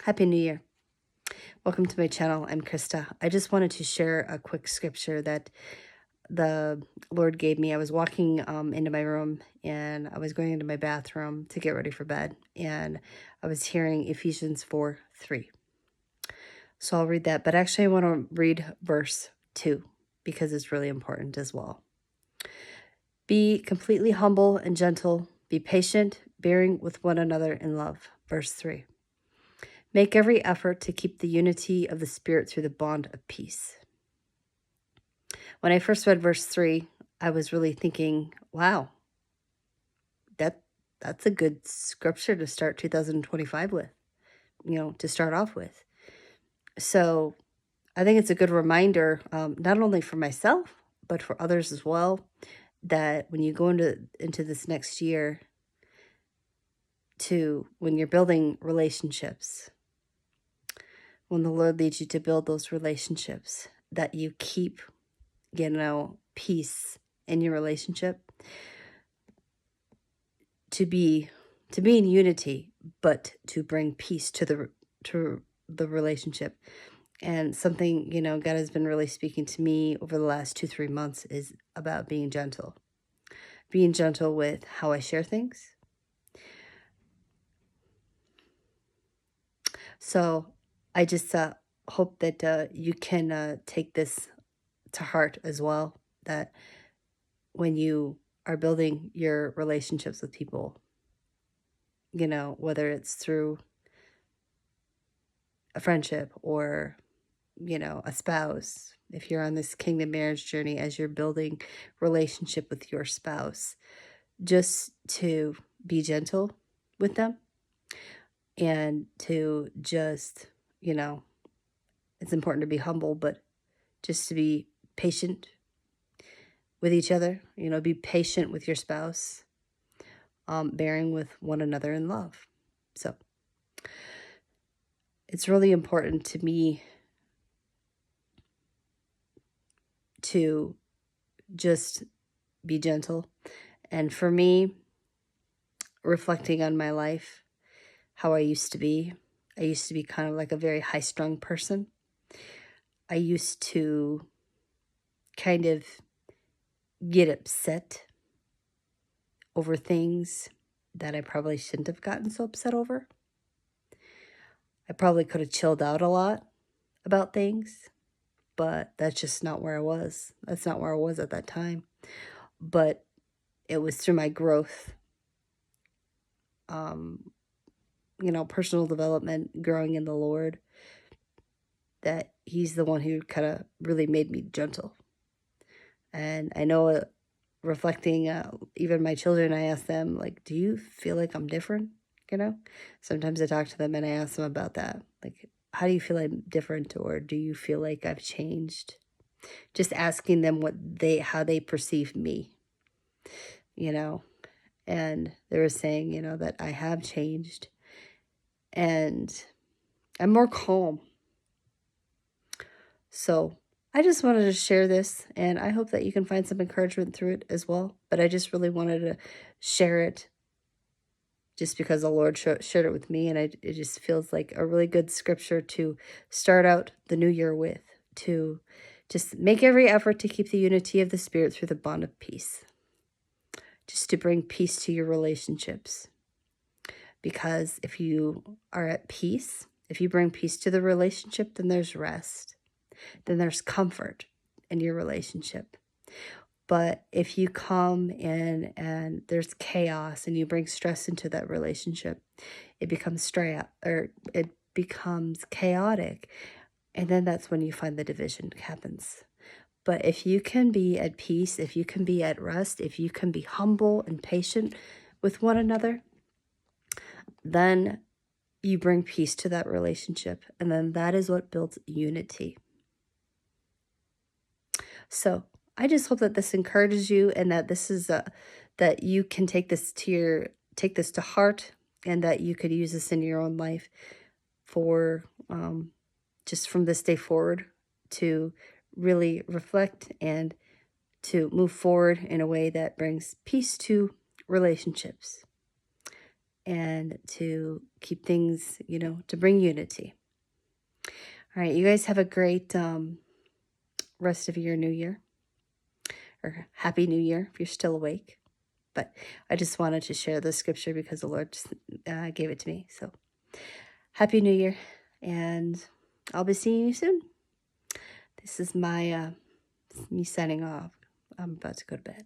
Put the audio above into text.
Happy New Year. Welcome to my channel. I'm Krista. I just wanted to share a quick scripture that the Lord gave me. I was walking into my room and I was going into my bathroom to get ready for bed, and I was hearing Ephesians 4:3. So I'll read that, but actually I want to read verse 2 because it's really important as well. Be completely humble and gentle. Be patient, bearing with one another in love. Verse 3. Make every effort to keep the unity of the Spirit through the bond of peace. When I first read verse 3, I was really thinking, wow, that's a good scripture to start 2025 with, to start off with. So I think it's a good reminder, not only for myself, but for others as well, that when you go into this next year, when you're building relationships, when the Lord leads you to build those relationships, that you keep, peace in your relationship, to be in unity, but to bring peace to the relationship. And something, God has been really speaking to me over the last 2-3 months is about being gentle with how I share things. So I just hope that you can take this to heart as well, that when you are building your relationships with people, whether it's through a friendship or, a spouse, if you're on this kingdom marriage journey, as you're building relationship with your spouse, just to be gentle with them and to just, it's important to be humble, but just to be patient with each other, be patient with your spouse, bearing with one another in love. So it's really important to me to just be gentle. And for me, reflecting on my life, how I used to be kind of like a very high-strung person. I used to kind of get upset over things that I probably shouldn't have gotten so upset over. I probably could have chilled out a lot about things, but that's just not where I was. That's not where I was at that time. But it was through my growth, personal development, growing in the Lord, that He's the one who kind of really made me gentle. And I know, reflecting, even my children, I ask them, like, do you feel like I'm different? Sometimes I talk to them and I ask them about that. Like, how do you feel I'm different? Or do you feel like I've changed? Just asking them how they perceive me, and they were saying, that I have changed and I'm more calm. So I just wanted to share this, and I hope that you can find some encouragement through it as well. But I just really wanted to share it just because the Lord shared it with me, and it just feels like a really good scripture to start out the new year with, to just make every effort to keep the unity of the Spirit through the bond of peace, just to bring peace to your relationships. Because if you are at peace, if you bring peace to the relationship, then there's rest, then there's comfort in your relationship. But if you come in and there's chaos and you bring stress into that relationship, it becomes chaotic. And then that's when you find the division happens. But if you can be at peace, if you can be at rest, if you can be humble and patient with one another, then you bring peace to that relationship. And then that is what builds unity. So I just hope that this encourages you, and that this is that you can take this to heart, and that you could use this in your own life for just from this day forward, to really reflect and to move forward in a way that brings peace to relationships. and to keep things, to bring unity. All right, you guys have a great rest of your new year, or happy new year if you're still awake. But I just wanted to share the scripture because the Lord just, gave it to me. So happy new year, and I'll be seeing you soon. This is my me signing off. I'm about to go to bed.